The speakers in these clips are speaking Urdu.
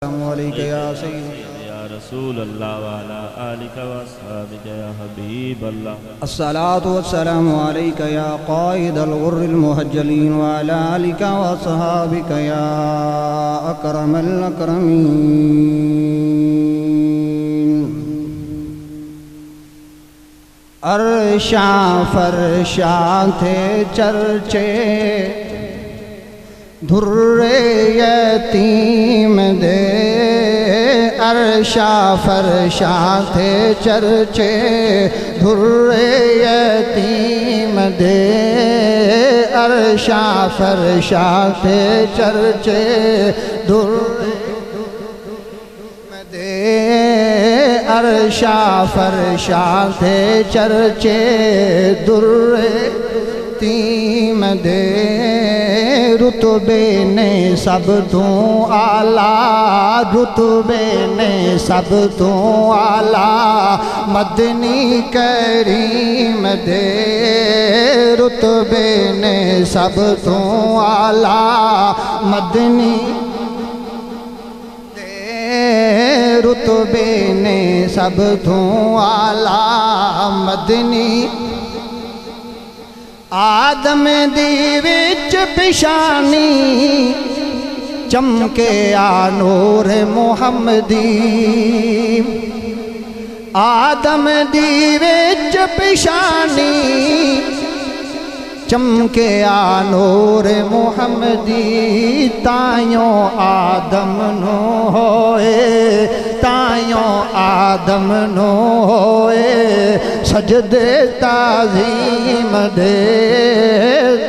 السلام علیکم یا سیدی یا رسول اللہ وعلا آلک و اصحابک یا حبیب اللہ الصلاة والسلام علیک یا قائد الغر المحجلین وعلا آلک و اصحابک یا اکرم الاکرمین عرشاں فرشاں تھے چرچے دھر یتیم دے عرشاں فرشاں تھے چرچے دھر یتیم دے عرشاں فرشاں تھے چرچے دھر دے عرشاں فرشاں تھے چرچے در یتیم دے رتبے نے سب تو اعلیٰ رتبے نے سب تو اعلیٰ مدنی کریم دے رتبے نے سب تو اعلیٰ مدنی دے رتبے نے سب تو اعلیٰ مدنی آدم دی وچ پیشانی چمکے آ نور محمدی آدم دی وچ پیشانی چمکے آ نور محمدی تائیوں آدم نو ہوئے تائیوں آدم نو ہوئے سجدے تعظیم دے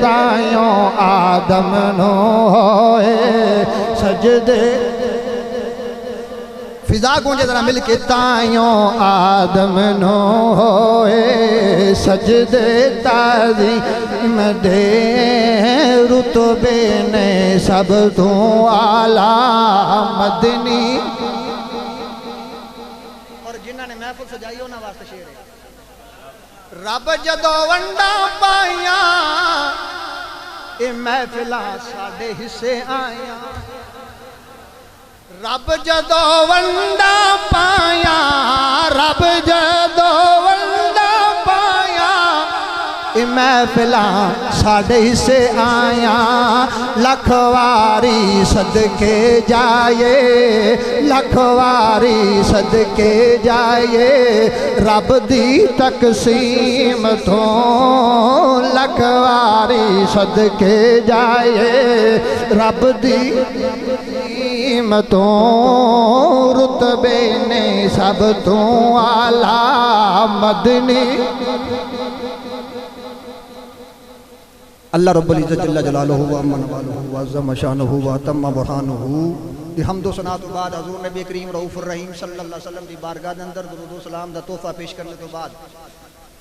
تائیوں آدم نو ہوئے سجدے فضا گونجے ذرا مل کے تائیوں آدم نو ہوئے سجدے تعظیم دے رتبے نے سب تو اعلیٰ مدنی اور جنہاں نے محفل سجائی ہونا واسطے شعر ہے رب جدو ونڈا پائیاں اے محفلاں ساڈے حصے آیاں رب جدو ونڈا پایا رب جدو ونڈا پایا اے محفلاں ساڈے حصے آیاں لکھ واری صدقے جائے لکھ واری صدقے جائے رب دی تقسیم تو لکھ واری صدقے جائے رب دی تو رتبے نے سب تو اعلیٰ مدنی اللہ رب العزت جل جلالہ وعظم نوالہ وعظم شانہ وتم برہانہ بحمد و ثنا تو بعد حضور نبی کریم رؤوف الرحیم صلی اللہ علیہ وسلم دی بارگاہ دے اندر درود و سلام دا تحفہ پیش کرنے تو بعد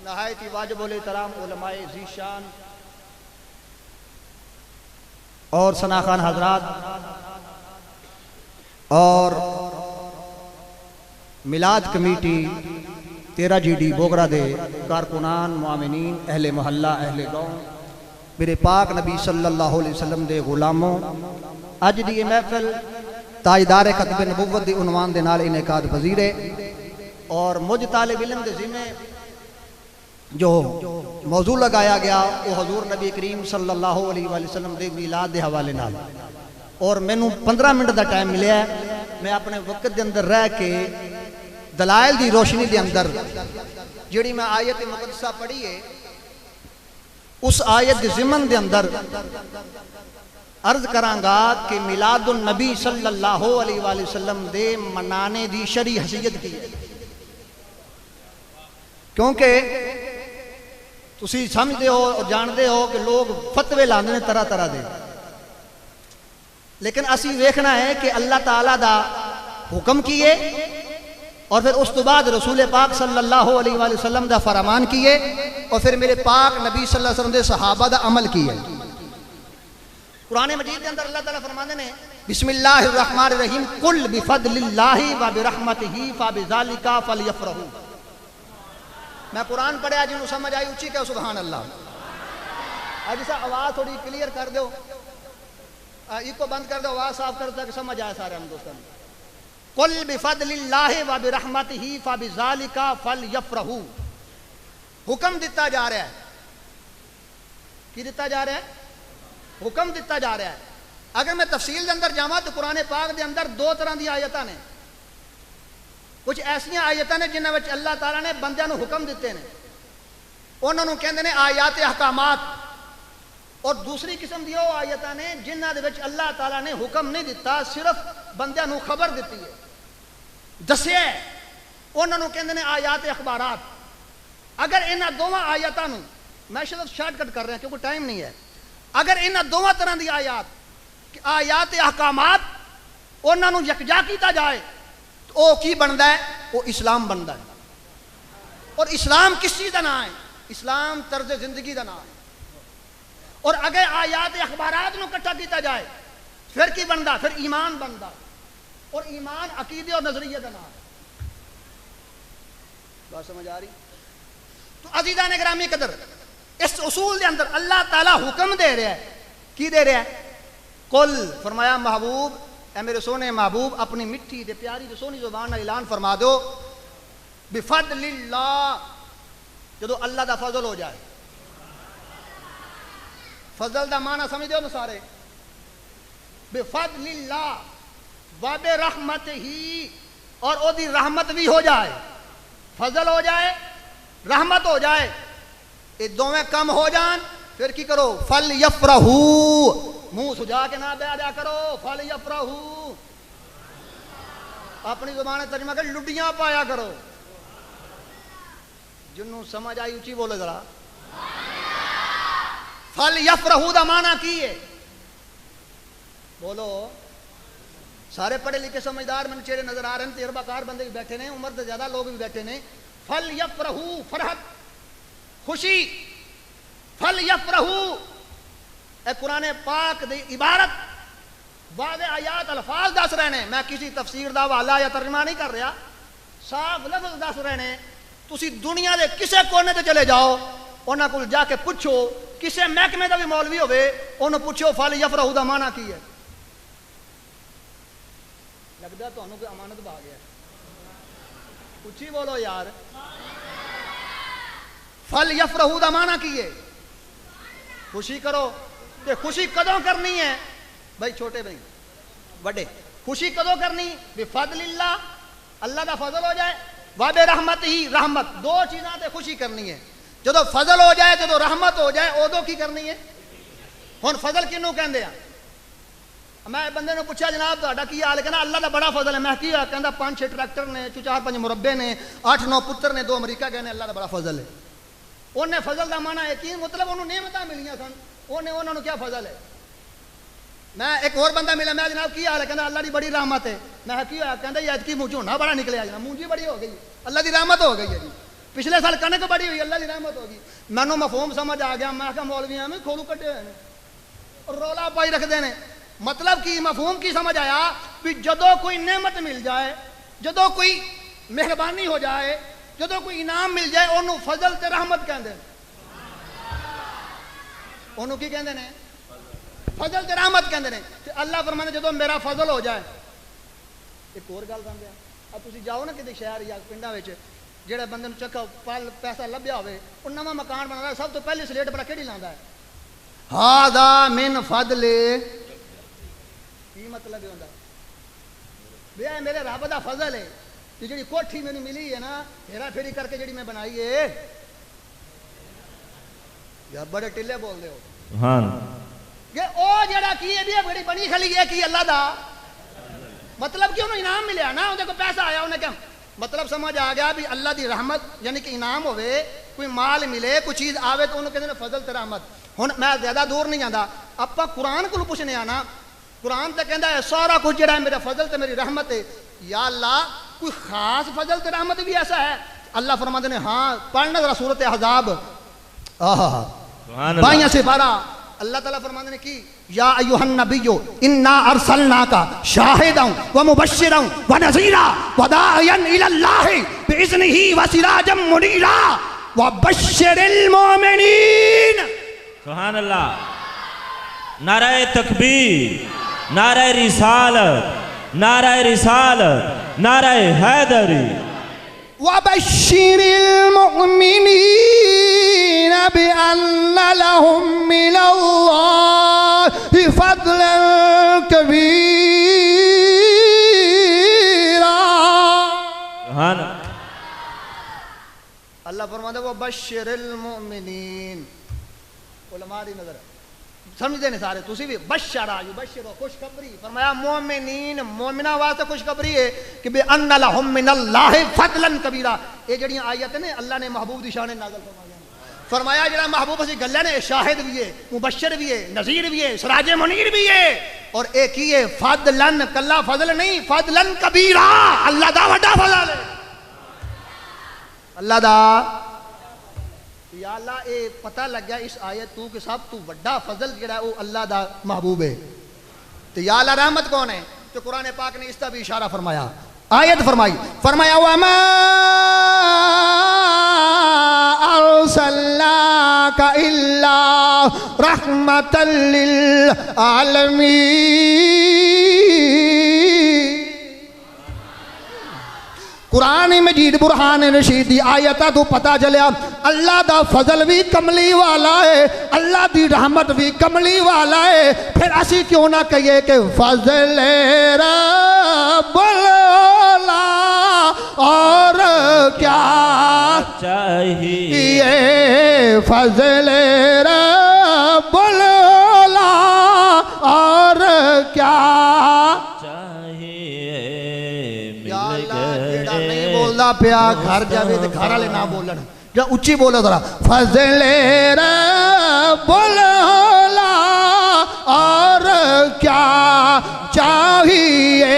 نہایت ہی واجب الاحترام علماء ذی شان اور ثنا خان حضرات اور میلاد کمیٹی 13 جی ڈی بوگرا دے کارکنان معاونین اہل محلہ اہل گاؤں میرے پاک نبی صلی اللہ علیہ وسلم دے غلاموں اج دی محفل تاجدار ختم نبوت دی عنوان دے نال انعقاد پذیر ہے اور مجھ طالب علم دے ذمہ جو موضوع لگایا گیا وہ حضور نبی کریم صلی اللہ علیہ وسلم دے میلاد دے حوالے نال اور میں نو 15 منٹ دا ٹائم ملیا ہے میں اپنے وقت دے اندر رہ کے دلائل دی روشنی دے اندر جڑی میں آیت مقدسہ پڑھی ہے اس آیت دی ضمن دے اندر عرض کرانگا کہ میلاد النبی صلی اللہ علیہ وآلہ وسلم دے منانے دی شرعی حیثیت کی ہے کیونکہ تسی سمجھتے ہو اور جانتے ہو کہ لوگ فتوے لاندے ہیں طرح طرح دے لیکن اسی ویکھنا ہے کہ اللہ تعالیٰ دا حکم کیے اور پھر اس تو بعد رسول پاک صلی اللہ علیہ وآلہ وسلم دا فرمان کیے اور پھر میرے پاک نبی صلی اللہ علیہ وسلم دے صحابہ دا عمل کیے قرآن مجید کے اندر اللہ تعالیٰ فرمانے نے بسم اللہ الرحمن الرحیم قل بفضل اللہ وبرحمتہ فبذالک فلیفرحوا میں قرآن پڑھے جنہوں سمجھ آئی اچھی کہ سبحان اللہ آج اسا آواز تھوڑی کلیئر کر دو ایک کو بند کر دو آواز صاف کر دو کہ سمجھ آئے سارے ہم دوستان قل بفضل اللہ وبرحمتہ فبذالک فلیفرحوا. حکم دیتا جا رہا ہے. کی دیتا جا رہا ہے؟ حکم دیتا جا رہا ہے. اگر میں تفصیل دے اندر جاواں تو قرآن پاک دے اندر دو طرح دی آیتاں نے. کچھ ایسیاں آیتاں نے جنہاں وچ اللہ تعالیٰ نے بندیاں نو حکم دیتے ہیں, انہاں نو کہندے نے آیات احکامات. اور دوسری قسم دی وہ آیتاں نے جنہاں دے وچ اللہ تعالیٰ نے حکم نہیں دیتا, صرف بندیاں نو خبر دیتی ہے, دسیا ہے. انہاں نو کہندے نے آیات اخبارات. اگر انہاں دوواں آیتاں نو, میں شارٹ کٹ کر رہا ہوں کیونکہ ٹائم نہیں ہے, اگر انہاں دوواں طرح دی آیات احکامات انہاں نو یکجا کیتا جائے تو او کی بندا ہے؟ وہ اسلام بندا ہے. اور اسلام کس چیز کا نام ہے؟ اسلام طرز زندگی کا نام ہے. اور اگر آیات اخبارات نو کٹھا کیتا جائے پھر کی بندا؟ پھر ایمان بندا. اور ایمان عقیدے اور نظریے کا نام ہے. بات سمجھ آ رہی؟ تو عزیزان گرامی قدر, اس اصول دے اندر اللہ تعالیٰ حکم دے رہا ہے. کی دے رہا ہے؟ قل, فرمایا محبوب, اے میرے سونے محبوب, اپنی مٹھی تے پیاری تے سونی زبان نال اعلان فرما دو بفضل اللہ. جدو اللہ دا فضل ہو جائے. فضل دا معنی سمجھ دیو نا سارے؟ بفضل اللہ وبرحمتہ, اور او دی رحمت بھی ہو جائے. فضل ہو جائے, رحمت ہو جائے, یہ دونوں کم ہو جان, پھر کی کرو؟ فلیفرحوا. منہ سجا کے نہ بیٹھا کرو, فلیفرحوا. اپنی زبان ترجمہ کر, لڈیاں پایا کرو. جنوں سمجھ آئی اونچی بولے ذرا. فلیفرحوا دا معنی کی ہے؟ بولو. سارے پڑھے لکھے سمجھدار من چہرے نظر آ رہے ہیں, تجربہ کار بندے بھی بیٹھے ہیں, عمر سے زیادہ لوگ بھی بیٹھے ہیں. فلیفرحوا, فرحت, خوشی. فلیفرحوا, اے قرآن پاک دی عبارت واضح آیات الفاظ دس رہے ہیں. میں کسی تفسیر دا حوالہ یا ترجمہ نہیں کر رہا, صاف لفظ دس رہے ہیں. تسی دنیا دے کسے کونے تے چلے جاؤ, انہاں کول جا کے پوچھو, کسے محکمے دا بھی مولوی ہوئے, انہوں پوچھو فلیفرحوا دا معنی کی ہے. لگدا تانوں کوئی امانت بھا گیا. اچھی بولو یار. فلیفرحوا دا معنی کی ہے؟ خوشی کرو. تے خوشی کدوں کرنی ہے بھائی؟ چھوٹے بھائی بڑے, خوشی کدوں کرنی؟ بفضل اللہ, اللہ دا فضل ہو جائے, وبرحمتہ, رحمت. دو چیزاں تے خوشی کرنی ہے. جدو فضل ہو جائے, جدو رحمت ہو جائے, ادو کی کرنی ہے؟ ہن فضل کنوں کہندے آ؟ میں بندے نے پوچھا جناب تہاڈا کی حال ہے؟ کہنا اللہ دا بڑا فضل ہے. میں کی کہندا 5-6 ٹریکٹر نے, 4-5 مربے نے, 8-9 پتر نے, 2 امریکہ گئے نے, اللہ دا بڑا فضل ہے. انہیں فضل دا معنی ہے کی مطلب انہوں نعمتاں ملیاں سن, انہوں نے کیا فضل ہے؟ میں ایک اور بندہ ملا, میں جناب کی حال ہے؟ کہنا اللہ دی بڑی رحمت ہے. میں کی ہوا؟ کہندا یہ اتکی منہ جھونا بڑا نکلیا جناب, مونجی بڑی ہو گئی, اللہ دی رحمت ہو گئی ہے جی. پچھلے سال کنک بڑی ہوئی, اللہ دی رحمت ہوگی. مینوں مفہوم سمجھ آ گیا. میں کہا مولویاں میں کھولو کٹے ہوئے ہیں, رولا پائی رکھتے ہیں. مطلب کی مفہوم کی سمجھ آیا کہ جدو کوئی نعمت مل جائے, جدو کوئی مہربانی ہو جائے, جدو کوئی انعام مل جائے, انہوں فضل تے رحمت کہندے ہیں. انہوں کی کہندے ہیں؟ فضل تے رحمت کہندے ہیں. تے اللہ فرمانے جدو میرا فضل ہو جائے. ایک اور گل بن گیا, اب تسی جاؤ نا کسی شہر یا پنڈاں وچ, جڑے بندے نوں چکا پل پیسہ لبیا ہوئے, وہ نواں مکان بنا رہا, سب تو پہلے سلیٹ بڑا کیڑی لاندا ہے؟ ہاذا من فضل. کی مطلب یہ ہوتا ہے؟ میرے رب دا فضل ہے. یہ جڑی کوٹھی مینوں ملی ہے نا, پھیرا پھیری کر کے جڑی میں بنائی ہے, یا بڑے ٹلے بول دے ہو. سبحان. کہ او جڑا کی ہے بھی بڑی بنی کھلی ہے کی اللہ دا مطلب کہ انہوں انعام ملیا نا, اندے کو پیسہ آیا, انہیں کیا مطلب سمجھ آ گیا بھی اللہ دی رحمت یعنی کہ انعام ہوئے, کوئی مال ملے, کوئی چیز آوے, تو انہوں کہتے ہیں فضل تے رحمت. ہن میں زیادہ دور نہیں جاندا, اپا قرآن کو پوچھنے آنا. قرآن تے کہندا ہے سارا کچھ جڑا ہے میرا فضل تے میری رحمت ہے. یا اللہ کوئی خاص فضل تے رحمت بھی ایسا ہے؟ اللہ فرماتے ہیں ہاں, پڑھنا ذرا سورۃ احزاب, سبحان اللہ. 22 سے 12. اللہ تعالیٰ فرماتے ہیں کی یا ایھا النبی انا ارسلناک شاہدا ومبشرا ونذیرا وداعیا الی اللہ باذنہ وسراجا منیرا وبشر المؤمنین. سبحان اللہ. نعرہ تکبیر, نعرہ رسالت, نعرہ رسالت، نعرہ حیدری. وبشر المؤمنين بأن لهم من الله فضلا كبيرا. اللہ فرماتا ہے وبشر المؤمنین. علماء دی نظر سمجھتے ہیں سارے تسی بھی بشرا یبشر خوشخبری فرمایا مومنین مومنہ واسطے خوشخبری ہے کہ بے ان لہم من اللہ فضلا کبیرا. یہ جڑیاں آیتیں نے اللہ نے محبوب دی شان نازل فرمایا جڑا محبوب اسی گلے نے شاہد بھی ہے مبشر بھی ہے نذیر بھی ہے سراج منیر بھی ہے اور ایک ہی ہے فضلا کلا فضل نہیں فضلا کبیرا. اللہ دا وڈا فضل ہے اللہ دا. یا اللہ اے پتہ لگ گیا اس آیت تو کہ صاحب تو وڈا فضل جڑا ہے وہ اللہ دا محبوب ہے. تو یا اللہ رحمت کون ہے؟ تو قرآن پاک نے اس طرح بھی اشارہ فرمایا. آیت فرمایا وَمَا أَرْسَلْنَاكَ إِلَّا رَحْمَةً لِلْعَالَمِينَ. قرآن مجید برہان رشید دی آیتہ تو پتہ چلیا اللہ دا فضل بھی کملی والا ہے اللہ دی رحمت بھی کملی والا ہے. پھر اسی کیوں نہ کہیے کہ فضل رب العلا اور کیا چاہیے فضل رب العلا اور کیا بولدا پیا گھر جاوے تے گھر والے نہ بولن جا اچھی بولا ذرا فضل رب العلا اور کیا چاہیے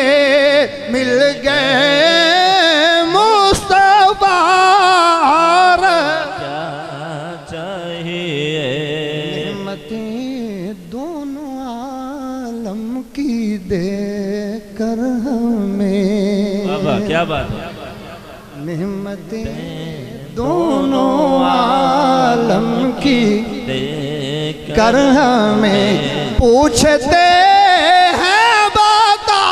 مل گئے مصطفیٰ اور کیا چاہیے نعمتیں دونوں عالم کی دے کر ہمیں. بابا کیا بات ہے. نعمتیں دونوں عالم کی دے کر ہمیں پوچھتے ہیں بتا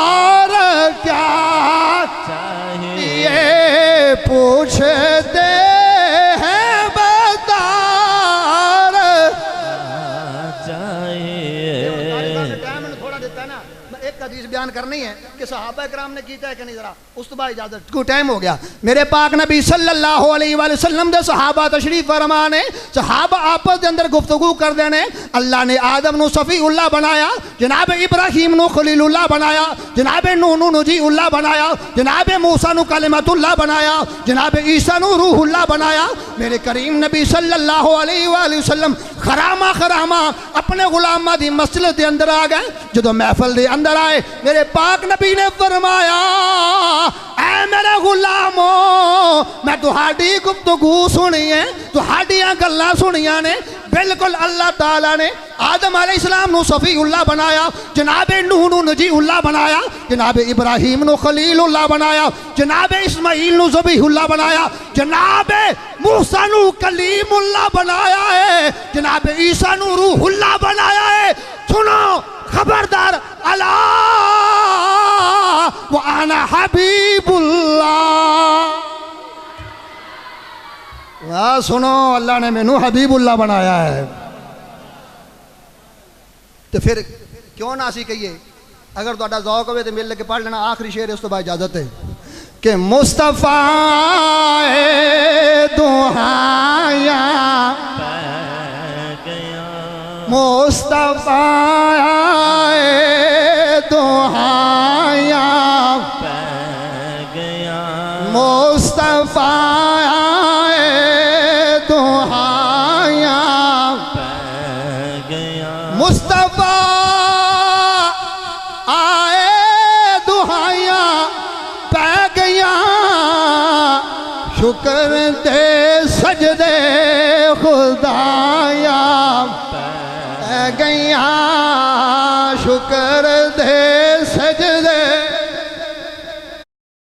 اور کیا چاہیے پوچھتے ہیں بتا اور چاہیے. تھوڑا دیتا ہے نا ایک حدیث بیان کرنی ہے کہ صحابہ اکرام نے کیتا ہے کہ نہیں ذرا اس تو بعد اجازت کو ٹائم ہو گیا. میرے پاک نبی صلی اللہ علیہ وآلہ وسلم دے صحابہ تشریف فرمانے صحابہ آپس دے اندر گفتگو کر دینے. اللہ نے آدم نو صفی اللہ بنایا جناب ابراہیم نو خلیل اللہ بنایا جناب نوح نو نجی اللہ بنایا جناب موسیٰ نو کلمت اللہ بنایا جناب عیسیٰ نو روح اللہ بنایا. میرے کریم نبی صلی اللہ علیہ وآلہ وسلم خرامہ اپنے غلامہ دی مسجد دے اندر آ گئے. جدو محفل دے اندر آئے میرے پاک نبی نے فرمایا اے میرے غلاموں میں تہاڈی گفتگو سنی ہے تہاڈیاں گلاں سنیاں نے. بالکل اللہ تعالیٰ نے آدم علیہ السلام نو صفی اللہ بنایا جناب نوح نو نجی اللہ بنایا جناب ابراہیم نو خلیل اللہ بنایا جناب اسماعیل نو ذبیح اللہ بنایا جناب موسیٰ نو کلیم اللہ بنایا ہے جناب عیسیٰ نو روح اللہ بنایا ہے. سنو خبردار الا وانا حبیب اللہ. سنو اللہ نے مینوں حبیب اللہ بنایا ہے. تو پھر کیوں نہ اسی کہیے اگر تہاڈا ذوق ہوئے تو مل کے پڑھ لینا آخری شعر اس تو بعد اجازت ہے کہ مصطفیٰ دعایا مصطفیٰ دعایا مصطفیٰ دعایا مصطفیٰ آئے دعایا پہ گیا شکر دے سجدے خدایا پہ گیا شکر دے سجدے